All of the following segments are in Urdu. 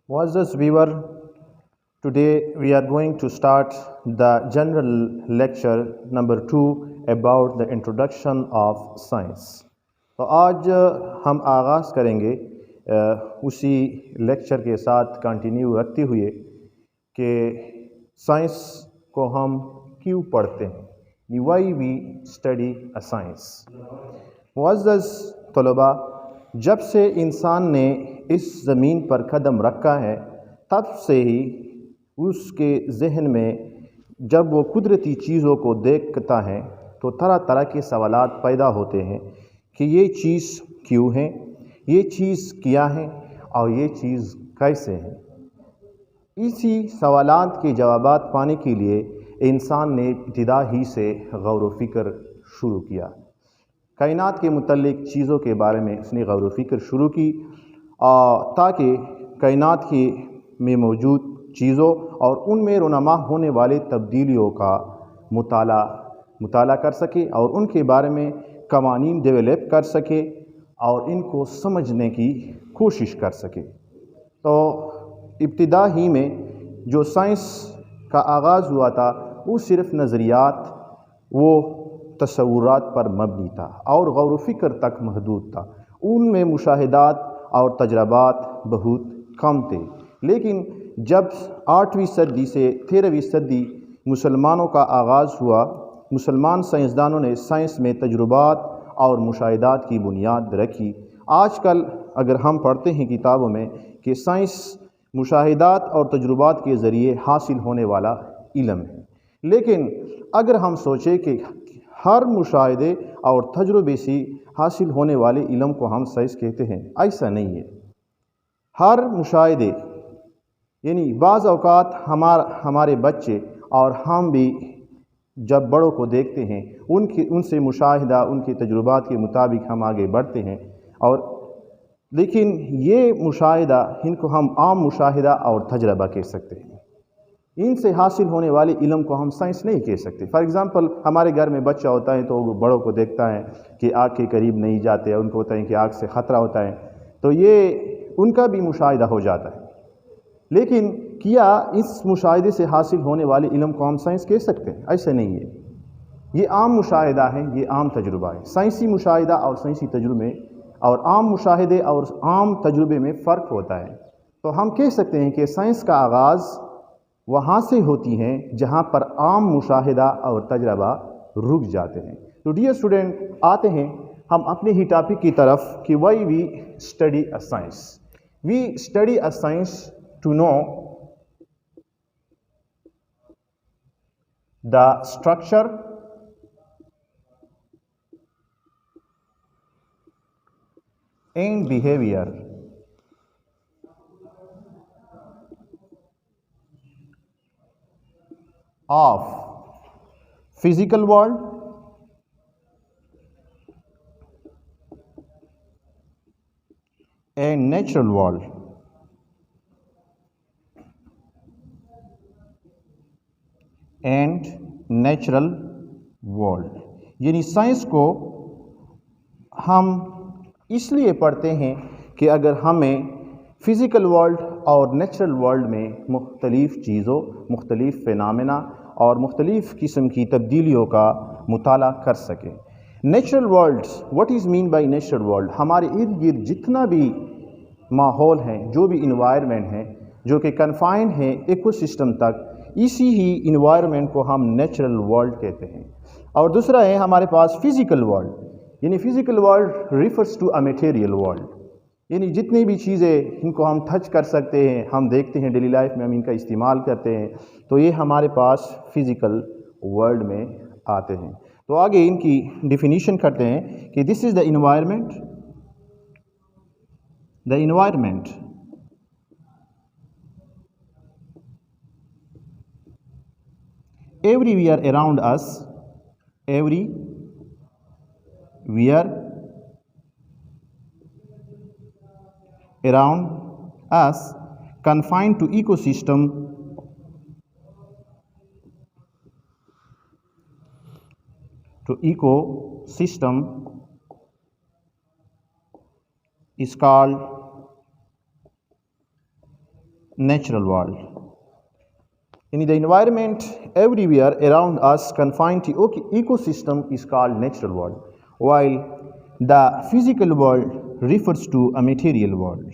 Muazzaz viewer, today we are going to start the general lecture number 2 about the introduction of science. تو آج ہم آغاز کریں گے اسی لیکچر کے ساتھ کنٹینیو رکھتے ہوئے کہ سائنس کو ہم کیوں پڑھتے ہیں، why we study a science. معزز طلباء، جب سے انسان نے اس زمین پر قدم رکھا ہے تب سے ہی اس کے ذہن میں جب وہ قدرتی چیزوں کو دیکھتا ہے تو طرح طرح کے سوالات پیدا ہوتے ہیں کہ یہ چیز کیوں ہے، یہ چیز کیا ہے اور یہ چیز کیسے ہے۔ اسی سوالات کے جوابات پانے کے لیے انسان نے ابتدا ہی سے غور و فکر شروع کیا۔ کائنات کے متعلق چیزوں کے بارے میں اس نے غور و فکر شروع کی تاکہ کائنات میں موجود چیزوں اور ان میں رونما ہونے والے تبدیلیوں کا مطالعہ کر سکے اور ان کے بارے میں قوانین ڈیولپ کر سکے اور ان کو سمجھنے کی کوشش کر سکے۔ تو ابتدا ہی میں جو سائنس کا آغاز ہوا تھا وہ صرف نظریات وہ تصورات پر مبنی تھا اور غور و فکر تک محدود تھا، ان میں مشاہدات اور تجربات بہت کم تھے۔ لیکن جب 8ویں صدی سے 13ویں صدی مسلمانوں کا آغاز ہوا، مسلمان سائنسدانوں نے سائنس میں تجربات اور مشاہدات کی بنیاد رکھی۔ آج کل اگر ہم پڑھتے ہیں کتابوں میں کہ سائنس مشاہدات اور تجربات کے ذریعے حاصل ہونے والا علم ہے، لیکن اگر ہم سوچیں کہ ہر مشاہدے اور تجربے سے حاصل ہونے والے علم کو ہم سائنس کہتے ہیں، ایسا نہیں ہے۔ ہر مشاہدے یعنی بعض اوقات ہمارے بچے اور ہم بھی جب بڑوں کو دیکھتے ہیں ان سے مشاہدہ، ان کے تجربات کے مطابق ہم آگے بڑھتے ہیں، لیکن یہ مشاہدہ ان کو ہم عام مشاہدہ اور تجربہ کہہ سکتے ہیں۔ ان سے حاصل ہونے والے علم کو ہم سائنس نہیں کہہ سکتے۔ فار ایگزامپل، ہمارے گھر میں بچہ ہوتا ہے تو وہ بڑوں کو دیکھتا ہے کہ آگ کے قریب نہیں جاتے، ان کو ہوتا ہے کہ آگ سے خطرہ ہوتا ہے، تو یہ ان کا بھی مشاہدہ ہو جاتا ہے۔ لیکن کیا اس مشاہدے سے حاصل ہونے والے علم کو ہم سائنس کہہ سکتے ہیں؟ ایسا نہیں ہے۔ یہ عام مشاہدہ ہے، یہ عام تجربہ ہے۔ سائنسی مشاہدہ اور سائنسی تجربے اور عام مشاہدے اور عام تجربے میں فرق ہوتا ہے۔ تو ہم کہہ سکتے ہیں کہ سائنس کا آغاز وہاں سے ہوتی ہیں جہاں پر عام مشاہدہ اور تجربہ رک جاتے ہیں۔ تو ڈیئر اسٹوڈنٹ، آتے ہیں ہم اپنے ہی ٹاپک کی طرف کہ why we study a science. We study a science to know the structure and behavior of physical world and natural world and natural world. یعنی سائنس کو ہم اس لیے پڑھتے ہیں کہ اگر ہمیں فزیکل ورلڈ اور نیچرل ورلڈ میں مختلف چیزوں، مختلف فینامنا اور مختلف قسم کی تبدیلیوں کا مطالعہ کر سکیں۔ Natural world, what is mean by natural world? ہمارے ارد گرد جتنا بھی ماحول ہے، جو بھی انوائرمنٹ ہے جو کہ کنفائنڈ ہے ایکو سسٹم تک، اسی ہی انوائرمنٹ کو ہم نیچرل ورلڈ کہتے ہیں۔ اور دوسرا ہے ہمارے پاس فزیکل ورلڈ، یعنی physical world refers to a material world, یعنی جتنی بھی چیزیں ان کو ہم ٹچ کر سکتے ہیں، ہم دیکھتے ہیں ڈیلی لائف میں، ہم ان کا استعمال کرتے ہیں، تو یہ ہمارے پاس فزیکل ورلڈ میں آتے ہیں۔ تو آگے ان کی ڈیفینیشن کرتے ہیں کہ this is the environment, everywhere around us, confined to ecosystem is called natural world. In the environment everywhere around us confined to ecosystem is called natural world, while the physical world refers to a material world.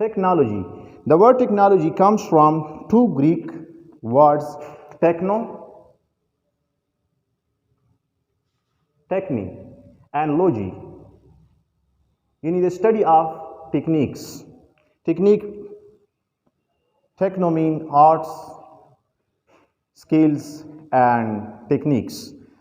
Technology. The word technology comes from two Greek words, techno, techni, and logi. You need the study of techniques. Technique, techno mean arts, skills and techniques.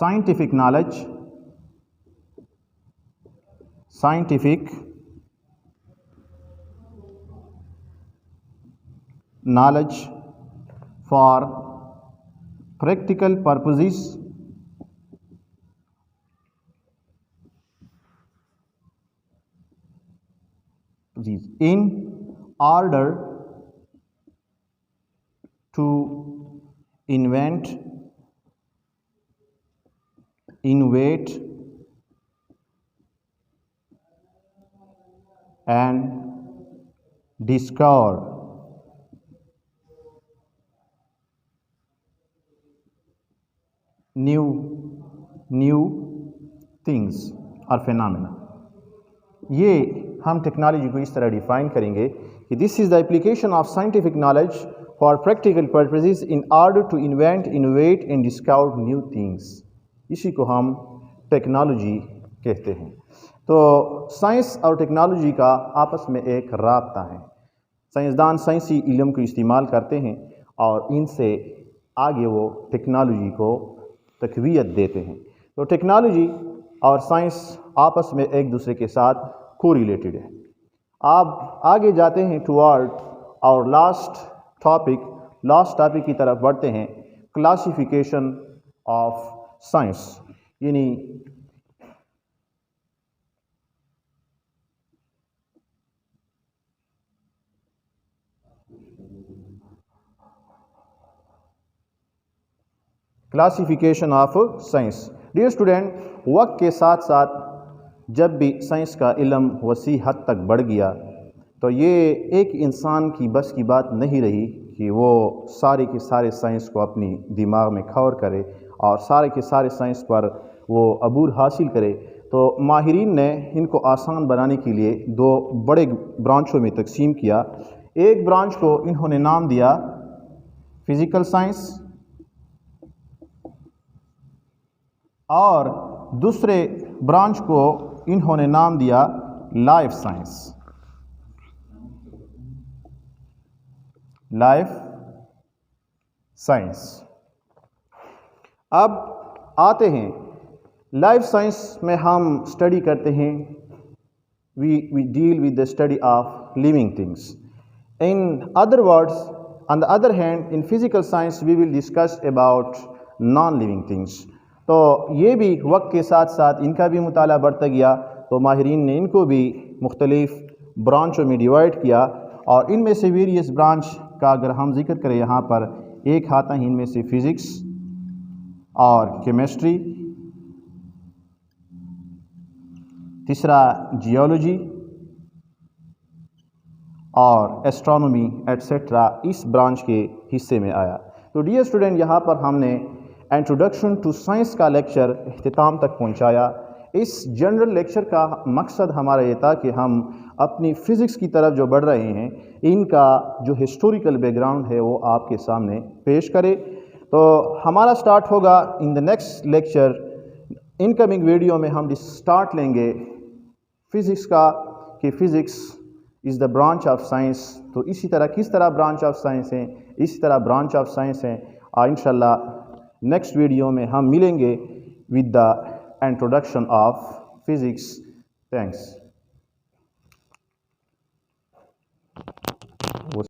scientific knowledge for practical purposes in order to invent, innovate and discover new things or phenomena. یہ ہم ٹیکنالوجی کو اس طرح ڈیفائن کریں گے کہ this is the application of scientific knowledge for practical purposes in order to invent innovate and discover new things. اسی کو ہم ٹیکنالوجی کہتے ہیں. تو سائنس اور ٹیکنالوجی کا آپس میں ایک رابطہ ہے. سائنسدان سائنسی علم کو استعمال کرتے ہیں اور ان سے آگے وہ ٹیکنالوجی کو تقویت دیتے ہیں. تو ٹیکنالوجی اور سائنس آپس میں ایک دوسرے کے ساتھ کو ریلیٹڈ ہے. آپ آگے جاتے ہیں ٹوارڈ اور لاسٹ ٹاپک کی طرف بڑھتے ہیں. کلاسیفیکیشن آف سائنس، یعنی classification of science. Dear student, وقت کے ساتھ ساتھ جب بھی سائنس کا علم وسیع حد تک بڑھ گیا تو یہ ایک انسان کی بس کی بات نہیں رہی کہ وہ سارے کے سارے سائنس کو اپنی دماغ میں کور کرے اور سارے کے سارے سائنس پر وہ عبور حاصل کرے. تو ماہرین نے ان کو آسان بنانے کے لیے دو بڑے برانچوں میں تقسیم کیا. ایک برانچ کو انہوں نے نام دیا فزیکل سائنس اور دوسرے برانچ کو انہوں نے نام دیا لائف سائنس. Life science. اب آتے ہیں لائف سائنس میں ہم اسٹڈی کرتے ہیں we deal with the study of living things. In other words, on the other hand, in physical science we will discuss about non-living things. تو یہ بھی وقت کے ساتھ ساتھ ان کا بھی مطالعہ بڑھتا گیا تو ماہرین نے ان کو بھی مختلف برانچوں میں ڈیوائڈ کیا اور ان میں سے ویریس برانچ کا اگر ہم ذکر کریں یہاں پر ایک آتا ہے ان میں سے فزکس اور کیمسٹری، تیسرا جیولوجی اور ایسٹرونومی ایٹسیٹرا اس برانچ کے حصے میں آیا. تو ڈیئر اسٹوڈنٹ، یہاں پر ہم نے انٹروڈکشن ٹو سائنس کا لیکچر اختتام تک پہنچایا. اس جنرل لیکچر کا مقصد ہمارا یہ تھا کہ ہم اپنی فزکس کی طرف جو بڑھ رہے ہیں ان کا جو ہسٹوریکل بیک گراؤنڈ ہے وہ آپ کے سامنے پیش کرے. تو ہمارا سٹارٹ ہوگا in the next lecture. In coming video میں ہم سٹارٹ لیں گے فزکس کا کہ physics is the branch of science. تو اسی طرح کس طرح برانچ آف سائنس ہیں، اسی طرح برانچ آف سائنس ہیں اور انشاءاللہ نیکسٹ ویڈیو میں ہم ملیں گے with the introduction of physics. Thanks.